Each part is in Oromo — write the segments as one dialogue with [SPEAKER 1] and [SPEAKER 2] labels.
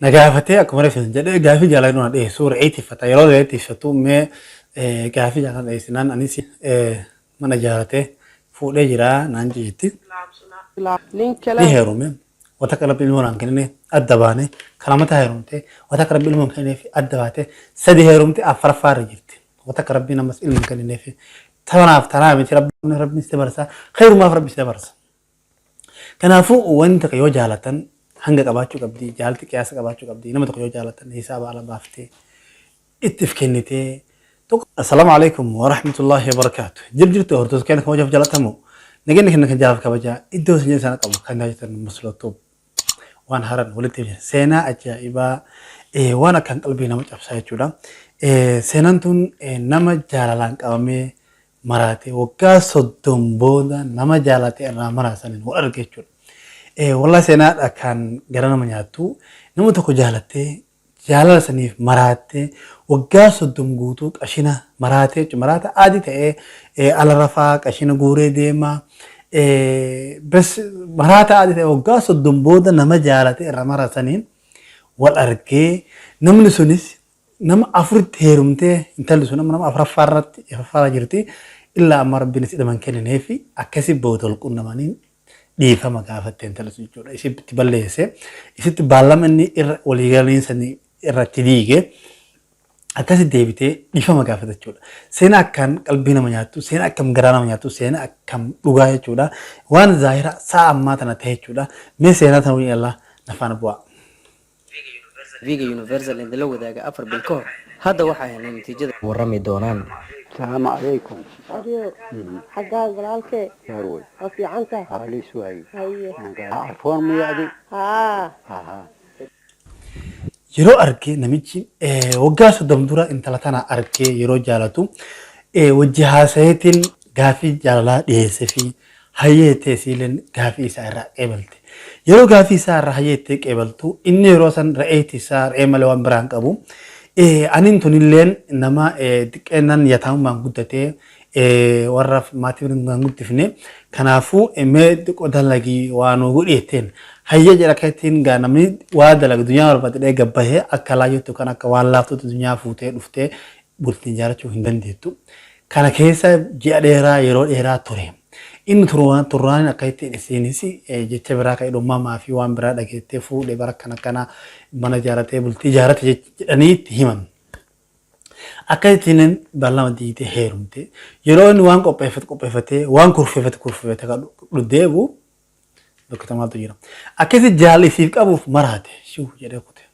[SPEAKER 1] نجافتي أكمل في الجدة جافي جالنا ده سور عيتي فتايرو عيتي فتو ما جافي جالنا ده سنان أنيسي ما نجارته فوق جرا نانجيتي دي هيرومي وتقرب المون كنني أدباني كلامته هيرومتي وتقرب المون كنني في أدباته سدي هيرومتي أفرفار جبتي وتقرب بينا مسئول من كنني في توانا أفتنا بنتي رب مستبرسا خير ما رب مستبرسا كان فوق وانت كيو جالتن hanga qabaachuu qabdi jaalti qiyaasa qabaachuu qabdi nama tokko yoo jaalatan hisaaba ala baaftee ittif kennitee tokko assalaamu alaykum wa rahmatullahi wa barakatuh jirtu hortos keen kabajaaf jaalatamu nageenya kenna kan jaalaaf kabajaa iddoo isin sana qabu kan jaalatan maslootu waan haran walitti jira seenaa ajaa'ibaa waan akkan qalbii nama cabsaa jechuudha seenaan tun nama jaalalaan qabamee maraatee waggaa 30 booda nama jaalatee irraa maraasanin wal arge jechuudha والله سينا كان جرنا من ياتو نمو تكو جالتة جالة سنيف مراتة وجاس الدمجوتو أشينا مراتة مراتة عادي تة على رفاق أشينا جوري ديما بس مراتة عادي تة وجاس الدمبودة نما جالتة رمارة سنين والأركي نمن سونيس نم أفرد هيرمته إنتلو سونا نم أفرد فرات جرتي إلا أمر بنس إذا من كان نهفي أكسب بوتل كنا مانين ديفا مقافة انتلسو جودا إسي بتباليسي إسي تبالام أني وليغالين سني إراتيديغي أكاسي ديبتي ديفا مقافة جودا سينا أكام قلبينا منياتو سينا أكام غرانا منياتو سينا أكام لغاية جودا وان ظاهرة ساعة ما تنتهي جودا مي سينا تنوي الله نفانا بوا
[SPEAKER 2] فيجا يونيفرسال إن دلو داقا أفر بالكور هذا واحد يعني نتيجة ورمي دونان
[SPEAKER 3] السلام عليكم.
[SPEAKER 4] أديو حقا قلالك
[SPEAKER 3] يا روي.
[SPEAKER 4] وفي عنك
[SPEAKER 3] علي سوي.
[SPEAKER 4] هي
[SPEAKER 3] عفوا ميادي.
[SPEAKER 4] ها
[SPEAKER 1] يرو أركي نميتشي وقاس الدمدورة انتلتانا أركي يرو جالتو وجهة سيتين غافي جالا ديسفي هايتي سيلن غافي سارة قبلتي يرو غافي سارة هايتي قبلتو إني روسان رأيتي سار إيمالوان برانك أبو أنين تونيلين إنما تكنن يتهم من قدته ورف ماتي من قدتفني كنافو إمد قدر لقي وانو قديتين هيا جركتين غانمي واد لق دنيا ورفت ده جبهه أكلا يوتو كنا كوالله تو دنيا فوته رفته بولتين جارة شو هندن ديتو كنا كيسا جاديرا يرو إيرا توريم إن تروان أكيد إنسي جتبرا كيدو ما في وان برا دكتة تفو لبرا كنا من جارة بولتي جارة أنيت هيمن أكيد تنين بالله مدي تهيرمته يرون وان كوبيفته وان كورفته كدو دكتور ما تجينا أكيد جالي فيك أبو مراته شو جري كده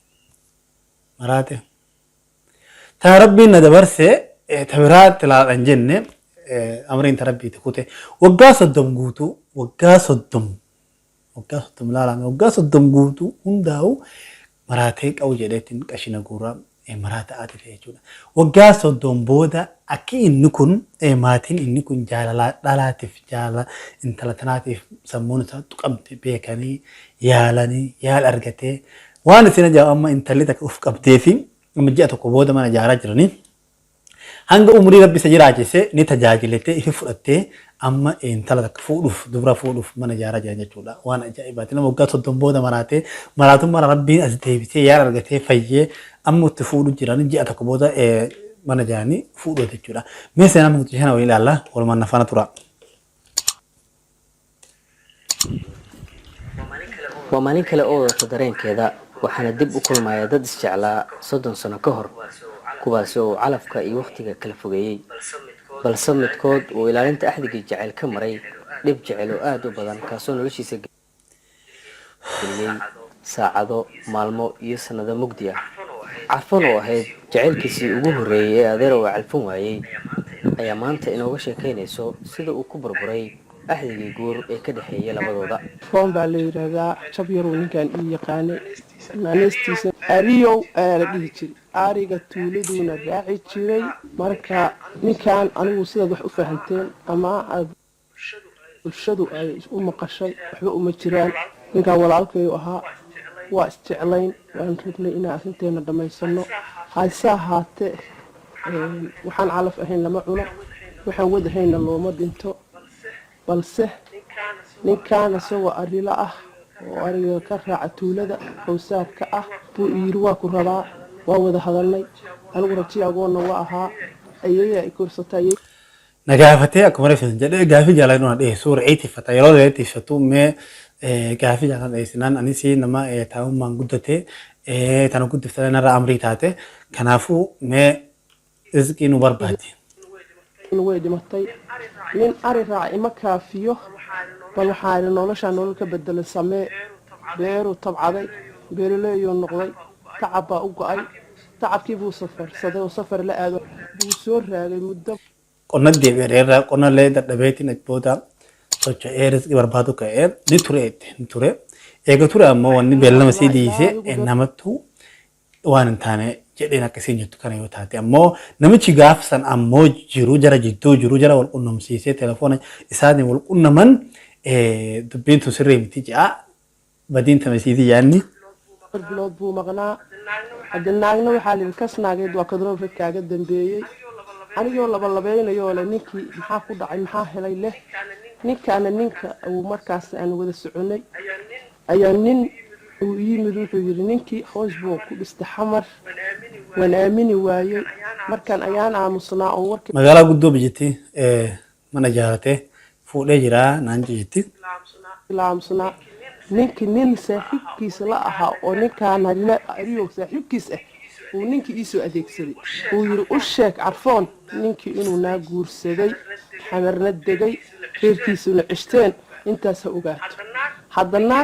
[SPEAKER 1] مراته تربي ندبرسه تبرات لا أنجنة أمرين تربي تكوته وقاس الدم قوتو وقاس الدم لا وقاس الدم قوتو هنداو مراتك أو جدتين كشنا قرا مرات عاطفة يجونا وقاس الدم بودا أكيد نكون ماتين إن نكون جالا جالا إنت لا تناتف سمونه تقمت بيكني يالني يال أرجته وأنا سنجا أما إنت اللي تكوف كبتيفي مجيء تقبودا ما نجارا جرني hanga umri rabbi sajiraachise ni tajaajilete ifi fudhatte amma intala takka fuudhuuf dubra fuudhuuf mana jaaraa jiran jechuudha waan ajaa'ibaati nama waggaa 30 booda maraatummaa mara rabbiin as deebisee yaara argatee fayyee amma itti fuudhu jiran ji'a tokko booda mana jaanii fuudhu jechuudha mee seenaa mukutti shana walii ilaalla walumaan nafaana tura.
[SPEAKER 2] waa maalin kale oo wadato dareenkeeda waxaana dib u kulmaya dad isjeclaa 30 sano ka hor kuwaasi oo calafka iyo waqtiga kala fogeeyay balse midkood uu ilaalinta axdiga jacayl ka maray dhib jacayl oo aad u badan kaasoo noloshiisa geliyay saacado maalmo iyo sanado mugdi ah cafan oo ahayd jacaylkiisii ugu horeeyay ee adeer oo calfan waayay ayaa maanta inooga sheekaynayso sida uu ku burburay axdigii guur ee ka dhaxeeyay labadooda
[SPEAKER 4] foon baa la yiraahdaa jab yar ninkan ii yaqaanay naanistiisa ariyow ayaa la dhihi jiray ariga tuuladuna raaci jiray marka ninkan anigu sidaad wax u fahanteen ama bulshadu ay u maqashay waxba uma jiraan ninkan walaalkayu ahaa waa isjeclayn waan rabnay inaan arrinteena dhammaysano hase ahaatee waxaan calaf ahayn lama cuno waxaan wadahayna looma dhinto balse ninkan isagoo arila ah وأرجع كرع تولد حوسات كأه بيروا كربا وهذا هذا اللي أنا قرأتي أقول نواها أيه كورساتي
[SPEAKER 1] نجافتي أكمل في الجدة جافي جالنا ده سور عيتي فتايرو عيتي فتو ما جافي جالنا ده سنان أني سي نما تاهم من قدته تانو قد فتنا نرى أمري تاته كنافو ما إزكي نبر بعدي
[SPEAKER 4] نويد متي من أرجع إما كافيو بل حال نولش نولك بدل السماء بيرو طبعا بيرو لا ينقضي تعب أوقعي تعب كيف سفر صدق سفر لا هذا بوسور هذا مدة
[SPEAKER 1] قلنا دي بيريرا قلنا ليه دبيتي نجبودا socho eres barbado ka niture egature ammo wanni bella masidi namatu waan taane jedheen akkasiin jettu kana yoo taate ammoo namichi gaafsan ammoo jiru jara jidduu jiru jara wal qunnamsiisee telefoona isaatiin wal qunnaman dubbiin tun sirrii miti jedha badiin tamasiitii yaanni
[SPEAKER 4] bilood buu maqnaa hadda naagna waxaa la kasnaageed waa kadroobka kaaga dambeeyey anigoo labalabeynayo le ninkii maxaa ku dhacay maxaa helay leh ninkaana ninka uu markaas aan wada soconay ayaa nin uu yimid wuxuu yiri ninkii hoos buu ku dhistay xamar waan aamini waayey markaan ayaan aamusnaa oo warkii
[SPEAKER 1] magaalada gudoob jirtay mana jaarate fuudhee jira naan jirtay
[SPEAKER 4] laamsnaa ninkii nin saaxiibkiisa la ahaa oo ninkaan ariyo saaxiibkiisa ah uu ninkii isoo adeegsaday uu yiri u sheeg carfoon ninkii inuu naa guursaday xamarna degay reerkiisuna cishteen intaas ha ogaato haddana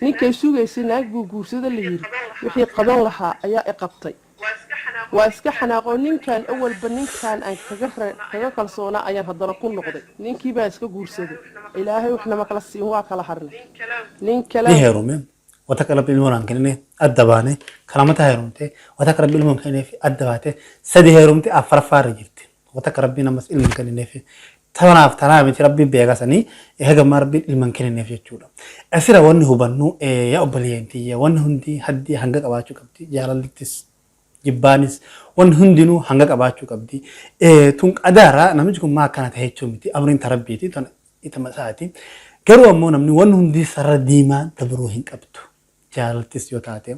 [SPEAKER 4] ninkay sugaysay naag buu guursada la yiri wixii qaban lahaa ayaa i qabtay waa iska xanaaqo ninkan awalba ninkan aan kaga kalsoonaa ayaan haddana ku noqday ninkii baa iska guursaday ilaahay waxna ma kala siin waa kala harnay nin kale
[SPEAKER 1] heerume وتكرب بالمون كنني أدبانه كلامته هيرومته وتكرب بالمون كنني في أدباته سدي هيرومته أفرفار جبت وتكرب بينا مسئل من كنني في ثوانا أفتنا بنتي ربي بيعاسني هذا مر بالمون كنني في الجودة أسير وانه بنو يا أبلينتي يا وانه هندي هدي هنگك أباچو كبتي جالالتيس جبانيس وانه هندينو هنگك أباچو كبتي تونك أدارا نمجكم ما كانت هيتشو متي أمرين تربيتي تون إتمساتي كرو أمون أمني وانه هندي سر ديما تبروهين كبتو جالتيس يوتاتي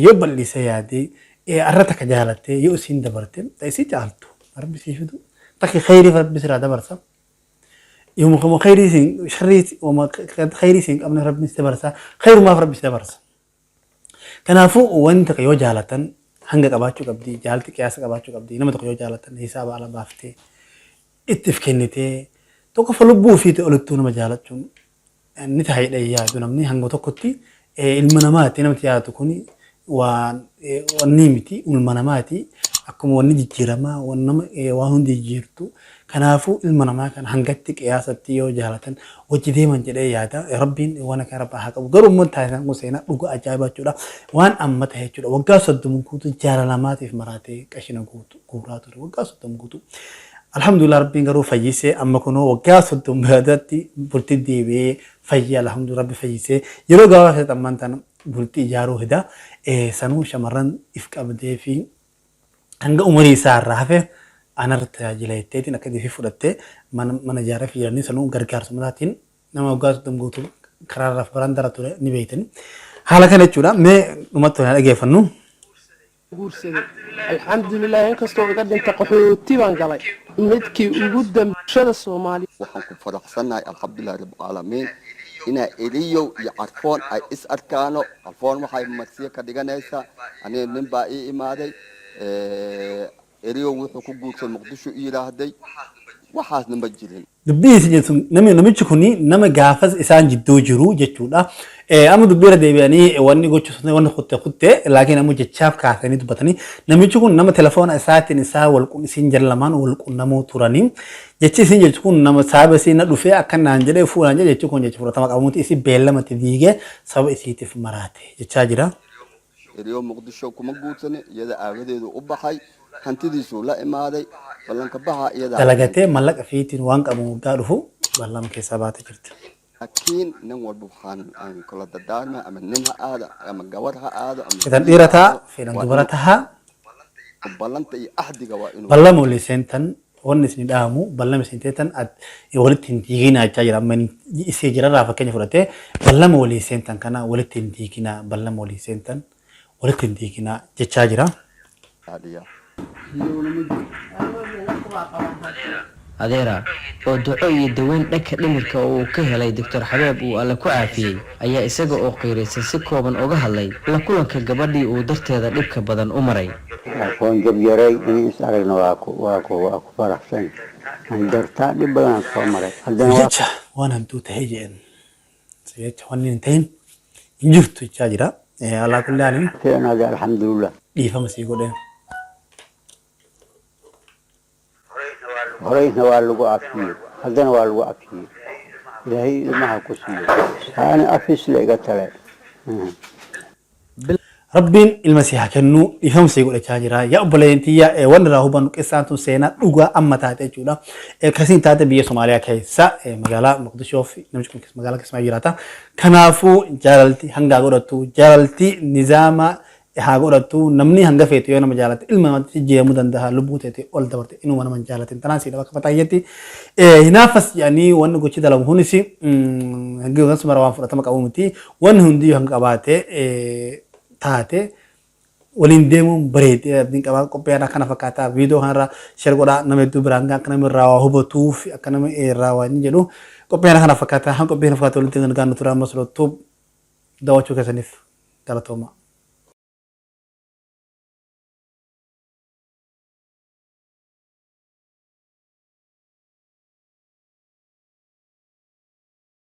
[SPEAKER 1] يوبل لي سيادي أرتك جالتي يوسين دبرتي تيسي جالتو ربي سيفدو تكي خيري فربي سرا دبرسا يوم خم خيري سين شري وما خيري سين أمن ربي سبرسا خير ما فربي سبرسا كان فوق وانت كيو جالتن هنگك أباچو كبدي جالتي كياسك أباچو كبدي نما تكيو جالتن حساب على بافتي اتفكنتي توقف لبو في تقولتو نما جالتشون نتهاي ليا دونمني هنگو توكتي المنامات نمت يا تكوني والنيمتي والمناماتي أكم ونجي جيرما ونم وهندي جيرتو كنافو المنامات كان هنگتك يا ستيو جهالة وجدي من جدي يادا ربين وانا كرب حق وقرب من تايسان مسينا بقى أجايبا جولا وان أمت هي جولا وقاس الدم كوتو جارلامات في مراتي كشنا كوتو كوراتو وقاس الدم كوتو الحمد لله ربي نقرو فيسي أما كنو وقاس الدم هذاتي برتدي بي فيا الحمد لله ربي فيسي يلو قاس تمانتنا برتي جارو هدا سنو شمرن إفك أبدي في هنگا عمري سار رافه أنا رتاجلته تين أكيد في فرته من جاره في يعني سنو غرقار سمراتين نما وقاس الدم قوتو خرار رف برندرة توله نبيتني حالا كان يجولا ما نمط هذا جيفنو
[SPEAKER 4] guursaday alxamdulilah inkastoo iga dhintay qaxooti baan galay midkii ugu dambeeyay Soomaaliya
[SPEAKER 5] waxaan ku faraxsanahay alxamdulilah rabbil caalamiin ina eliyo iyo arfoon ay is arkaano arfoon waxay marsiya ka dhiganaysaa aniga nin baa ii imaaday eliyo wuxuu ku guursaday muqdisho yiraahday waxaasna ma jirin
[SPEAKER 1] dubbiis jeetum nami chukuni nama gaafas isaan jidduu jiru jechuudha amu dubbira deebi'anii wanni gochuusne wanni kutte laakiin amu jechaaf kaasanii dubbatanii namichi kun nama telefoona isaatiin isaa walqun isin jallamaan walqun namoo turanii jechi isin jechu kun nama saaba isiin dhufee akkanaan jedhee fuulaan jedhe jechu kun jechu fudhatama qabuuti isi beellamatti diigee saba isiitiif maraate jechaa jira.
[SPEAKER 5] eliyo muqdisho kuma guursane iyada aagadeedu u baxay hantidiisu la imaaday ballanka baha iyada
[SPEAKER 1] dalagatee mallaqa fiitiin waan qabu muddaa dhufu ballam keessa baate jirti.
[SPEAKER 5] laakiin nin walba waxaan aan kula dardaarma ama nin ha aado ama gabar ha aado ama
[SPEAKER 1] idan dhiirataa fiilan dubara tahaa
[SPEAKER 5] ballanta iyo ahdiga waa inuu
[SPEAKER 1] ballamu lisentan ونسني دامو بلما سنتين أد ولتين تيجينا تاجر من يسجل رافع كني فرته بلما ولي سنتين كنا ولتين تيجينا بلما ولي سنتين ولتين تيجينا تاجره
[SPEAKER 5] هذه
[SPEAKER 2] adeera oo duco iyo daweyn dhanka dhimirka uu ka helay Dr. Xabeeb uu alla ku caafiyay ayaa isaga oo qiiraysan si kooban uga hadlay la kulanka gabadhii uu darteeda dhibka badan u maray
[SPEAKER 3] aqoon jab yaray in is aragna waa ku faraxsan aan dartaa dhib badan soo maray haddana
[SPEAKER 1] سيجا وانا مدو تهيجين سيجا وانا نتين انجرتو تاجره على كل حال
[SPEAKER 3] fiicnaada alxamdulilah
[SPEAKER 1] ديفا مسيقو ده
[SPEAKER 3] horeyna waa lagu afiyey haddana waa lagu afiyey ilaahay ilmaha ku siiyo aana afis la iga tale
[SPEAKER 1] ربين المسيح كنو يفهم سيقول تاجرا يا أبلينتيا وانا راهبان كسانتو سينا دوغا أما تاتي جودا كسين تاتي بيه سوماليا كيسا مقالا مقدشو في نمشكم مقالا كسما جراتا كنافو جالتي هنگا غورتو جالتي نظاما هاغورتو نمني هنگا فيتو يونا مجالتي إلما تجي مدندها لبوتتي أول دورتي إنو وانا من جالتي تناسي لبك فتايتي هنافس يعني وانا قوشي دلم هونسي هنگا غنسما روان فرطمك أومتي وانا هنديو هنگا باتي taate waliin deemuun bareedee abdiin qabaa qopheedha kana fakkaata viidiyoo kanarra share godhaa nama hedduu biraan akka nama irraa waa hubatuuf akka nama irraa waa inni jedhu qopheedha kana fakkaata han qopheedha fakkaata walitti gaanu turaa masalootuu daawwachuu keessaniif galatooma.